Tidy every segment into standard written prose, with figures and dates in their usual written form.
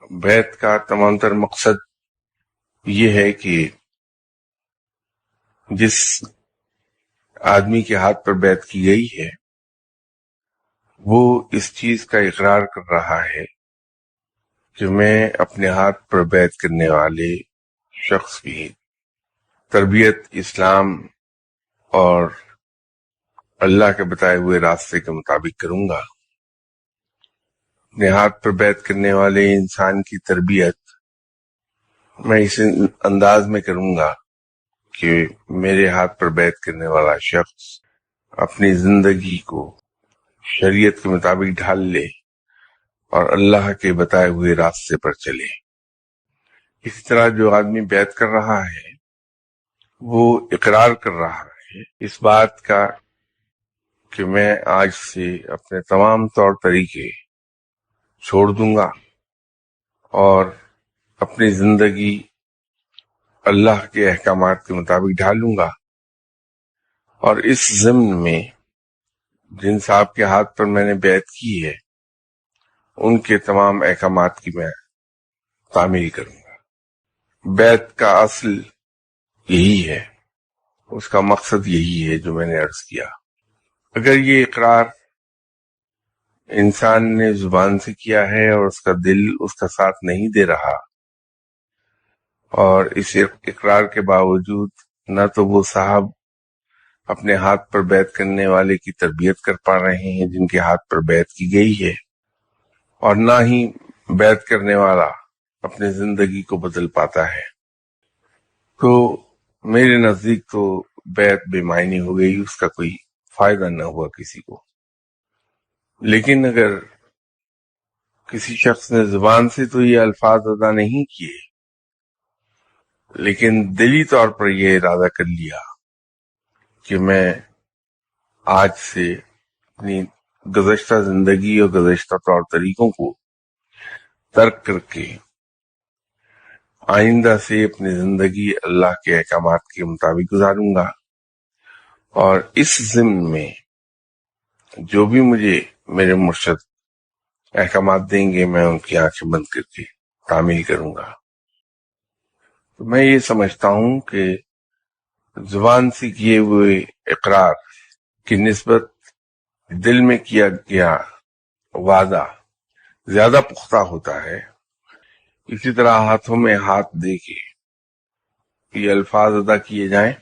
بیعت کا تمام تر مقصد یہ ہے کہ جس آدمی کے ہاتھ پر بیعت کی گئی ہے وہ اس چیز کا اقرار کر رہا ہے کہ میں اپنے ہاتھ پر بیعت کرنے والے شخص کی تربیت اسلام اور اللہ کے بتائے ہوئے راستے کے مطابق کروں گا۔ اپنے ہاتھ پر بیعت کرنے والے انسان کی تربیت میں اس انداز میں کروں گا کہ میرے ہاتھ پر بیعت کرنے والا شخص اپنی زندگی کو شریعت کے مطابق ڈھال لے اور اللہ کے بتائے ہوئے راستے پر چلے۔ اسی طرح جو آدمی بیعت کر رہا ہے وہ اقرار کر رہا ہے اس بات کا کہ میں آج سے اپنے تمام طور طریقے چھوڑ دوں گا اور اپنی زندگی اللہ کے احکامات کے مطابق ڈھالوں گا، اور اس ضمن میں جن صاحب کے ہاتھ پر میں نے بیعت کی ہے ان کے تمام احکامات کی میں تعمیل کروں گا۔ بیعت کا اصل یہی ہے، اس کا مقصد یہی ہے جو میں نے عرض کیا۔ اگر یہ اقرار انسان نے زبان سے کیا ہے اور اس کا دل اس کا ساتھ نہیں دے رہا، اور اس اقرار کے باوجود نہ تو وہ صاحب اپنے ہاتھ پر بیعت کرنے والے کی تربیت کر پا رہے ہیں جن کے ہاتھ پر بیعت کی گئی ہے، اور نہ ہی بیعت کرنے والا اپنے زندگی کو بدل پاتا ہے، تو میرے نزدیک تو بیعت بے معنی ہو گئی، اس کا کوئی فائدہ نہ ہوا کسی کو۔ لیکن اگر کسی شخص نے زبان سے تو یہ الفاظ ادا نہیں کیے لیکن دلی طور پر یہ ارادہ کر لیا کہ میں آج سے اپنی گزشتہ زندگی اور گزشتہ طور طریقوں کو ترک کر کے آئندہ سے اپنی زندگی اللہ کے احکامات کے مطابق گزاروں گا، اور اس ضمن میں جو بھی مجھے میرے مرشد احکامات دیں گے میں ان کی آنکھیں بند کر کے تعمیل کروں گا۔ تو میں یہ سمجھتا ہوں کہ زبان سے کیے ہوئے اقرار کی نسبت دل میں کیا گیا وعدہ زیادہ پختہ ہوتا ہے۔ اسی طرح ہاتھوں میں ہاتھ دے کے یہ الفاظ ادا کیے جائیں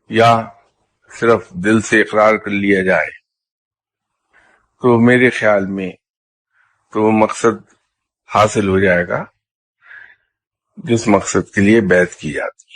یا صرف دل سے اقرار کر لیا جائے تو میرے خیال میں تو وہ مقصد حاصل ہو جائے گا جس مقصد کے لیے بیعت کی جاتی ہے۔